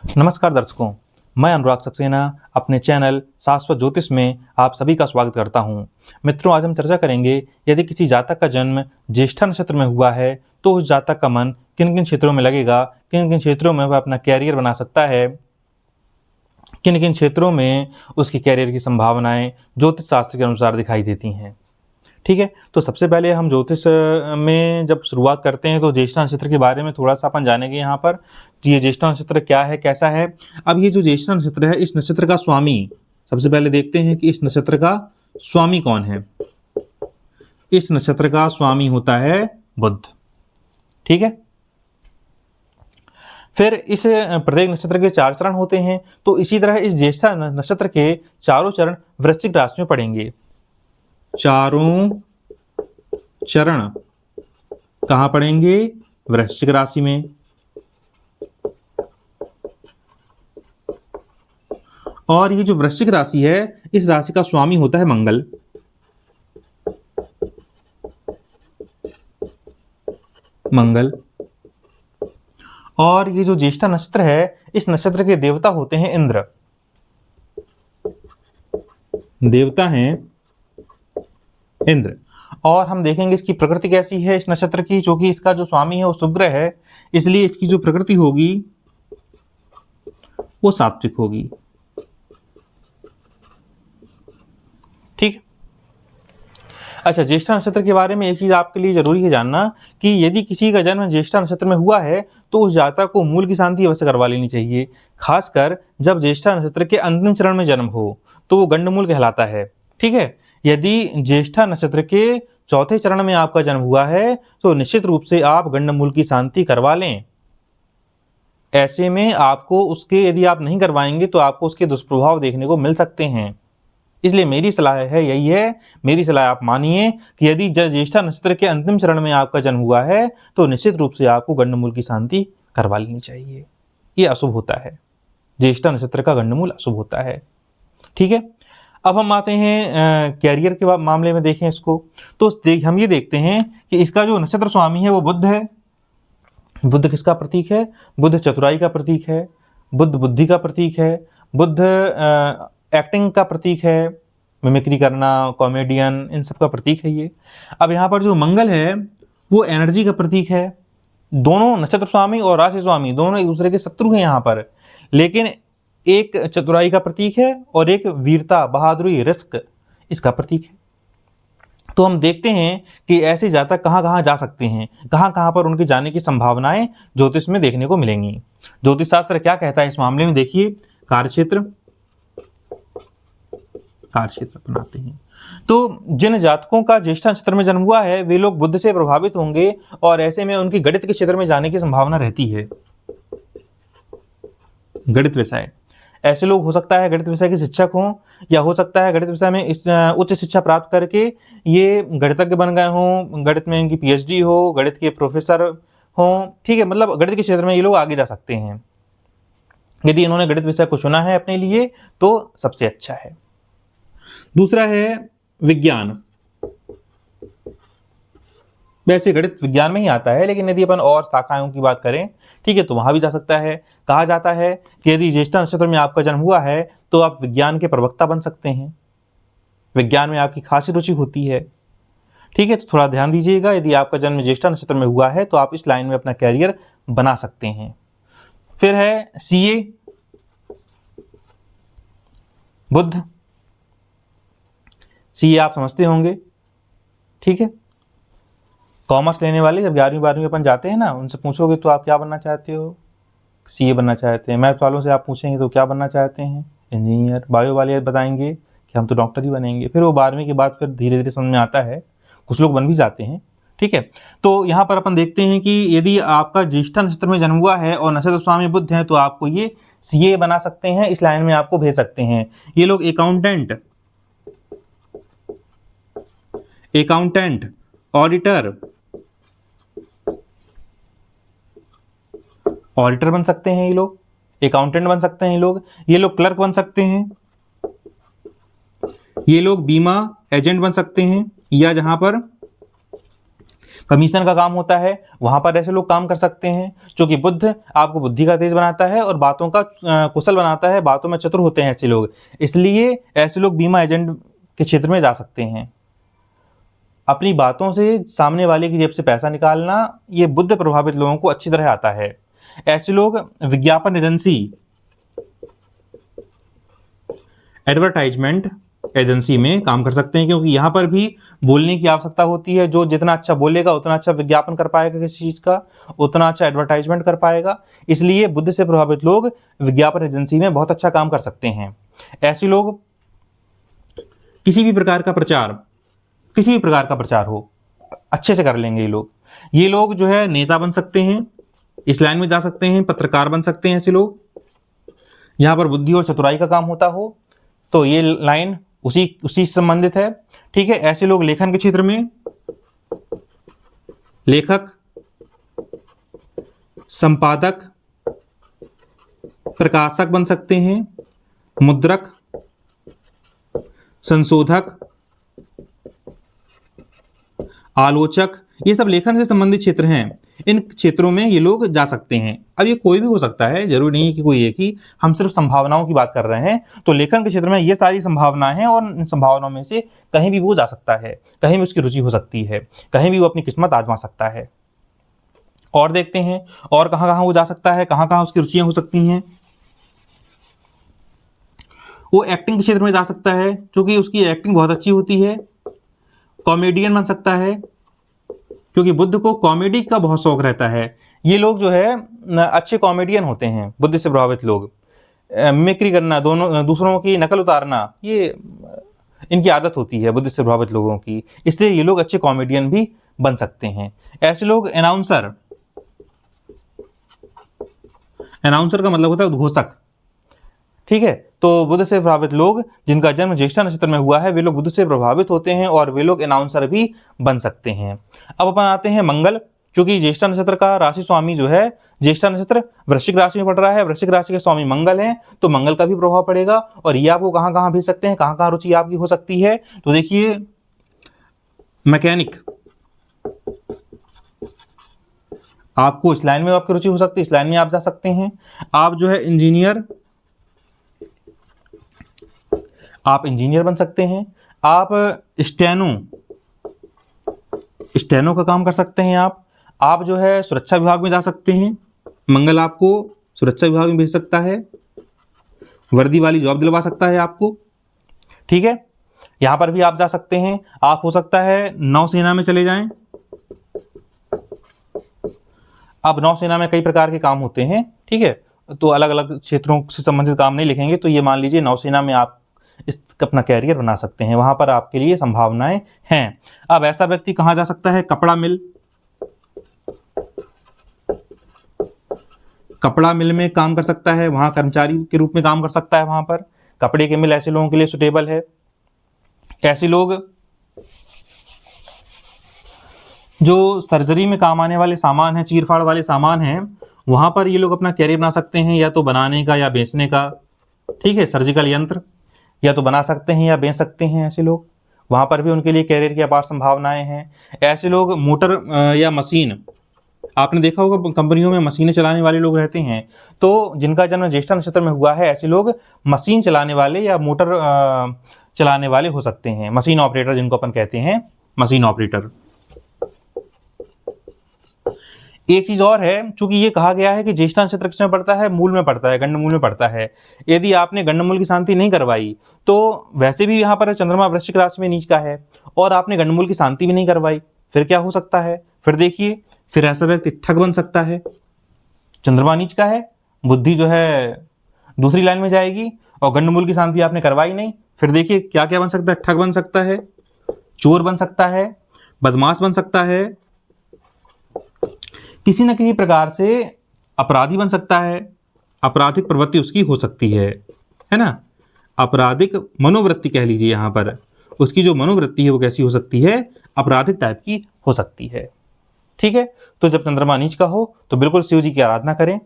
नमस्कार दर्शकों, मैं अनुराग सक्सेना अपने चैनल शाश्वत ज्योतिष में आप सभी का स्वागत करता हूं। मित्रों, आज हम चर्चा करेंगे यदि किसी जातक का जन्म ज्येष्ठा नक्षत्र में हुआ है तो उस जातक का मन किन किन क्षेत्रों में लगेगा, किन किन क्षेत्रों में वह अपना कैरियर बना सकता है, किन किन क्षेत्रों में उसकी कैरियर की संभावनाएं ज्योतिष शास्त्र के अनुसार दिखाई देती हैं। ठीक है, तो सबसे पहले हम ज्योतिष में जब शुरुआत करते हैं तो ज्येष्ठा नक्षत्र के बारे में थोड़ा सा अपन जानेंगे यहाँ पर कि ये ज्येष्ठा नक्षत्र क्या है, कैसा है। अब ये जो ज्येष्ठा नक्षत्र है, इस नक्षत्र का स्वामी, सबसे पहले देखते हैं कि इस नक्षत्र का स्वामी कौन है। इस नक्षत्र का स्वामी होता है बुध। ठीक है, फिर इस प्रत्येक नक्षत्र के 4 चरण होते हैं, तो इसी तरह इस ज्येष्ठा नक्षत्र के चारों चरण वृश्चिक राशि में पड़ेंगे। चारों चरण कहां पड़ेंगे? वृश्चिक राशि में। और ये जो वृश्चिक राशि है, इस राशि का स्वामी होता है मंगल। मंगल। और ये जो ज्येष्ठा नक्षत्र है, इस नक्षत्र के देवता होते हैं इंद्र। देवता हैं इंद्र। और हम देखेंगे इसकी प्रकृति कैसी है इस नक्षत्र की, क्योंकि इसका जो स्वामी है वो शुक्र है, इसलिए इसकी जो प्रकृति होगी वो सात्विक होगी। ठीक। अच्छा, ज्येष्ठा नक्षत्र के बारे में एक चीज आपके लिए जरूरी है जानना कि यदि किसी का जन्म ज्येष्ठा नक्षत्र में हुआ है तो उस जातक को मूल की शांति अवश्य करवा लेनी चाहिए। खासकर जब ज्येष्ठा नक्षत्र के अंतिम चरण में जन्म हो तो वो गंडमूल कहलाता है। ठीक है, यदि ज्येष्ठा नक्षत्र के चौथे चरण में आपका जन्म हुआ है तो निश्चित रूप से आप गंडमूल की शांति करवा लें। ऐसे में आपको उसके, यदि आप नहीं करवाएंगे तो आपको उसके दुष्प्रभाव देखने को मिल सकते हैं। इसलिए मेरी सलाह है, यही है मेरी सलाह, आप मानिए कि यदि ज्येष्ठा नक्षत्र के अंतिम चरण में आपका जन्म हुआ है तो निश्चित रूप से आपको गंडमूल की शांति करवा लेनी चाहिए। ये अशुभ होता है, ज्येष्ठा नक्षत्र का गंडमूल अशुभ होता है। ठीक है, अब हम आते हैं कैरियर के मामले में, देखें इसको तो हम ये देखते हैं कि इसका जो नक्षत्र स्वामी है वो बुध है। बुध किसका प्रतीक है? बुध चतुराई का प्रतीक है, बुध बुद्धि का प्रतीक है, बुध एक्टिंग का प्रतीक है, मिमिक्री करना, कॉमेडियन, इन सब का प्रतीक है ये। अब यहाँ पर जो मंगल है वो एनर्जी का प्रतीक है। दोनों नक्षत्र स्वामी और राशि स्वामी दोनों एक दूसरे के शत्रु हैं यहाँ पर, लेकिन एक चतुराई का प्रतीक है और एक वीरता, बहादुरी, रिस्क इसका प्रतीक है। तो हम देखते हैं कि ऐसे जातक कहाँ कहाँ जा सकते हैं, कहाँ कहाँ पर उनके जाने की संभावनाएं ज्योतिष में देखने को मिलेंगी। ज्योतिष शास्त्र क्या कहता है इस मामले में, देखिए। कार्यक्षेत्र अपनाते हैं तो जिन जातकों का ज्येष्ठा नक्षत्र में जन्म हुआ है वे लोग बुध से प्रभावित होंगे और ऐसे में उनकी गणित के क्षेत्र में जाने की संभावना रहती है। गणित विषय, ऐसे लोग हो सकता है गणित विषय के शिक्षक हों, या हो सकता है गणित विषय में इस उच्च शिक्षा प्राप्त करके ये गणितज्ञ बन गए हों, गणित में इनकी पीएचडी हो, गणित के प्रोफेसर हों। ठीक है, मतलब गणित के क्षेत्र में ये लोग आगे जा सकते हैं। यदि इन्होंने गणित विषय को चुना है अपने लिए तो सबसे अच्छा है। दूसरा है विज्ञान। वैसे गणित विज्ञान में ही आता है, लेकिन यदि अपन और शाखाओं की बात करें, ठीक है, तो वहां भी जा सकता है। कहा जाता है कि यदि ज्येष्ठा नक्षत्र में आपका जन्म हुआ है तो आप विज्ञान के प्रवक्ता बन सकते हैं, विज्ञान में आपकी खासी रुचि होती है। ठीक है, तो थोड़ा ध्यान दीजिएगा, यदि आपका जन्म ज्येष्ठा नक्षत्र में हुआ है तो आप इस लाइन में अपना कैरियर बना सकते हैं। फिर है सीए, बुध। सीए आप समझते होंगे, ठीक है। कॉमर्स लेने वाले जब 11वीं 12वीं अपन जाते हैं ना, उनसे पूछोगे तो आप क्या बनना चाहते हो? सीए बनना चाहते हैं। मैथ वालों से आप पूछेंगे तो क्या बनना चाहते हैं? इंजीनियर। बायो वाले बताएंगे कि हम तो डॉक्टर ही बनेंगे। फिर वो 12वीं के बाद फिर धीरे धीरे समझ में आता है, कुछ लोग बन भी जाते हैं। ठीक है, तो यहाँ पर अपन देखते हैं कि यदि आपका ज्येष्ठा नक्षत्र में जन्म हुआ है और नक्षत्र स्वामी बुध है तो आपको ये सीए बना सकते हैं, इस लाइन में आपको भेज सकते हैं। ये लोग अकाउंटेंट, ऑडिटर बन सकते हैं, ये लोग अकाउंटेंट बन सकते हैं, ये लोग क्लर्क बन सकते हैं, ये लोग बीमा एजेंट बन सकते हैं, या जहां पर कमीशन का काम होता है, वहां पर ऐसे लोग काम कर सकते हैं। क्योंकि बुद्ध आपको बुद्धि का तेज बनाता है और बातों का कुशल बनाता है, बातों में चतुर होते हैं ऐसे लोग, इसलिए ऐसे लोग बीमा एजेंट के क्षेत्र में जा सकते हैं। अपनी बातों से सामने वाले की जेब से पैसा निकालना, ये बुद्ध प्रभावित लोगों को अच्छी तरह आता है। ऐसे लोग विज्ञापन एजेंसी, एडवर्टाइजमेंट एजेंसी में काम कर सकते हैं, क्योंकि यहाँ पर भी बोलने की आवश्यकता होती है। जो जितना अच्छा बोलेगा उतना अच्छा विज्ञापन कर पाएगा किसी चीज का, उतना अच्छा एडवर्टाइजमेंट कर पाएगा। इसलिए बुद्ध से प्रभावित लोग विज्ञापन एजेंसी में बहुत अच्छा काम कर सकते हैं। ऐसे लोग किसी भी प्रकार का प्रचार हो अच्छे से कर लेंगे। ये लोग जो है नेता बन सकते हैं, इस लाइन में जा सकते हैं, पत्रकार बन सकते हैं। ऐसे लोग यहाँ पर बुद्धि और चतुराई का काम होता हो तो ये लाइन उसी से संबंधित है। ठीक है, ऐसे लोग लेखन के क्षेत्र में लेखक, संपादक, प्रकाशक बन सकते हैं, मुद्रक, संशोधक, आलोचक, ये सब लेखन से संबंधित क्षेत्र हैं। इन क्षेत्रों में ये लोग जा सकते हैं। अब ये कोई भी हो सकता है, जरूरी नहीं है कि कोई एक ही, हम सिर्फ संभावनाओं की बात कर रहे हैं। तो लेखन के क्षेत्र में ये सारी संभावनाएं हैं और इन संभावनाओं में से कहीं भी वो जा सकता है, कहीं भी उसकी रुचि हो सकती है, कहीं भी वो अपनी किस्मत आजमा सकता है। और देखते हैं और कहाँ कहाँ वो जा सकता है, कहाँ कहाँ उसकी रुचियां हो सकती हैं। वो एक्टिंग के क्षेत्र में जा सकता है, क्योंकि उसकी एक्टिंग बहुत अच्छी होती है। कॉमेडियन बन सकता है, क्योंकि बुद्ध को कॉमेडी का बहुत शौक रहता है। ये लोग जो है अच्छे कॉमेडियन होते हैं, बुद्ध से प्रभावित लोग। मिमिक्री करना, दूसरों की नकल उतारना, ये इनकी आदत होती है बुद्ध से प्रभावित लोगों की, इसलिए ये लोग अच्छे कॉमेडियन भी बन सकते हैं। ऐसे लोग अनाउंसर का मतलब होता है उद्घोषक। ठीक है, तो बुद्ध से प्रभावित लोग जिनका जन्म ज्येष्ठा नक्षत्र में हुआ है, वे लोग बुद्ध से प्रभावित होते हैं और वे लोग अनाउंसर भी बन सकते हैं। अब अपन आते हैं मंगल, क्योंकि ज्येष्ठा नक्षत्र का राशि स्वामी जो है, ज्येष्ठा नक्षत्र वृश्चिक राशि में पड़ रहा है, वृश्चिक राशि के स्वामी मंगल हैं, तो मंगल का भी प्रभाव पड़ेगा। और ये आपको कहाँ कहाँ भेज सकते हैं, कहाँ कहाँ रुचि आपकी हो सकती है। तो देखिए, मैकेनिक, आपको इस लाइन में आपकी रुचि हो सकती है, इस लाइन में आप जा सकते हैं। आप जो है इंजीनियर, आप इंजीनियर बन सकते हैं। आप स्टेनो का काम कर सकते हैं। आप जो है सुरक्षा विभाग में जा सकते हैं, मंगल आपको सुरक्षा विभाग में भेज सकता है, वर्दी वाली जॉब दिलवा सकता है आपको। ठीक है, यहां पर भी आप जा सकते हैं। आप हो सकता है नौसेना में चले जाएं। अब नौसेना में कई प्रकार के काम होते हैं। ठीक है, तो अलग अलग क्षेत्रों से संबंधित काम नहीं लिखेंगे, तो ये मान लीजिए नौसेना में आप अपना कैरियर बना सकते हैं, वहां पर आपके लिए संभावनाएं हैं। अब ऐसा व्यक्ति कहां जा सकता है, कपड़ा मिल में काम कर सकता है, वहां कर्मचारी के रूप में काम कर सकता है। वहां पर कपड़े के मिल ऐसे लोगों के लिए सुटेबल है। ऐसे लोग जो सर्जरी में काम आने वाले सामान हैं, चीरफाड़ वाले सामान हैं, वहां पर ये लोग अपना कैरियर बना सकते हैं, या तो बनाने का या बेचने का। ठीक है, सर्जिकल यंत्र या तो बना सकते हैं या बेच सकते हैं। ऐसे लोग, वहां पर भी उनके लिए कैरियर की अपार संभावनाएं हैं। ऐसे लोग मोटर या मशीन, आपने देखा होगा कंपनियों में मशीनें चलाने वाले लोग रहते हैं, तो जिनका जन्म ज्येष्ठा नक्षत्र में हुआ है, ऐसे लोग मशीन चलाने वाले या मोटर चलाने वाले हो सकते हैं। मशीन ऑपरेटर जिनको अपन कहते हैं, मशीन ऑपरेटर। एक चीज और है, चूंकि ये कहा गया है कि ज्येष्ठा नक्षत्र किसमें पड़ता है, मूल में पड़ता है, गंडमूल में पड़ता है। यदि आपने गंडमूल की शांति नहीं करवाई, तो वैसे भी यहाँ पर चंद्रमा वृश्चिक राशि में नीच का है और आपने गंडमूल की शांति भी नहीं करवाई, फिर क्या हो सकता है, फिर देखिए, फिर ऐसा व्यक्ति ठग बन सकता है। चंद्रमा नीच का है, बुद्धि जो है दूसरी लाइन में जाएगी और गंडमूल की शांति आपने करवाई नहीं, फिर देखिए क्या क्या बन सकता है, ठग बन सकता है, चोर बन सकता है, बदमाश बन सकता है, किसी न किसी प्रकार से अपराधी बन सकता है, आपराधिक प्रवृत्ति उसकी हो सकती है ना, आपराधिक मनोवृत्ति कह लीजिए। यहाँ पर उसकी जो मनोवृत्ति है वो कैसी हो सकती है, आपराधिक टाइप की हो सकती है। ठीक है, तो जब चंद्रमा नीच का हो तो बिल्कुल शिव जी की आराधना करें,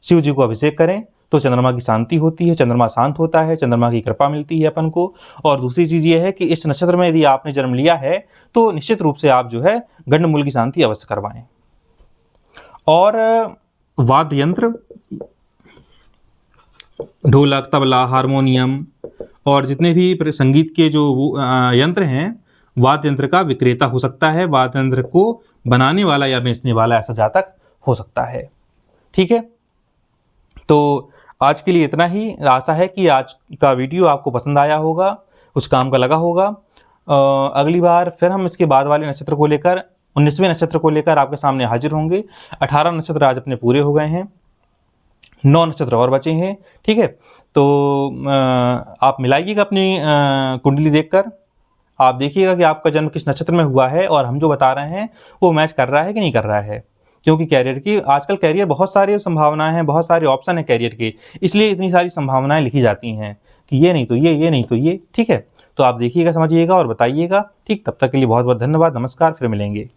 शिव जी को अभिषेक करें, तो चंद्रमा की शांति होती है, चंद्रमा शांत होता है, चंद्रमा की कृपा मिलती है अपन को। और दूसरी चीज़ ये है कि इस नक्षत्र में यदि आपने जन्म लिया है तो निश्चित रूप से आप जो है गंडमूल की शांति अवश्य करवाएं। और वाद्य यंत्र, ढोलक, तबला, हारमोनियम और जितने भी संगीत के जो यंत्र हैं, वाद्य यंत्र का विक्रेता हो सकता है, वाद्य यंत्र को बनाने वाला या बेचने वाला ऐसा जातक हो सकता है। ठीक है, तो आज के लिए इतना ही। आशा है कि आज का वीडियो आपको पसंद आया होगा, कुछ काम का लगा होगा। अगली बार फिर हम इसके बाद वाले नक्षत्र को लेकर, 19वें नक्षत्र को लेकर आपके सामने हाजिर होंगे। 18 नक्षत्र आज अपने पूरे हो गए हैं, 9 नक्षत्र और बचे हैं। ठीक है, तो आप मिलाइएगा अपनी कुंडली देखकर, आप देखिएगा कि आपका जन्म किस नक्षत्र में हुआ है और हम जो बता रहे हैं वो मैच कर रहा है कि नहीं कर रहा है। क्योंकि कैरियर की आजकल कैरियर बहुत सारी संभावनाएं हैं, बहुत सारे ऑप्शन है कैरियर के, इसलिए इतनी सारी संभावनाएं लिखी जाती हैं कि ये नहीं तो ये नहीं तो ये। ठीक है, तो आप देखिएगा, समझिएगा और बताइएगा। ठीक, तब तक के लिए बहुत बहुत धन्यवाद, नमस्कार, फिर मिलेंगे।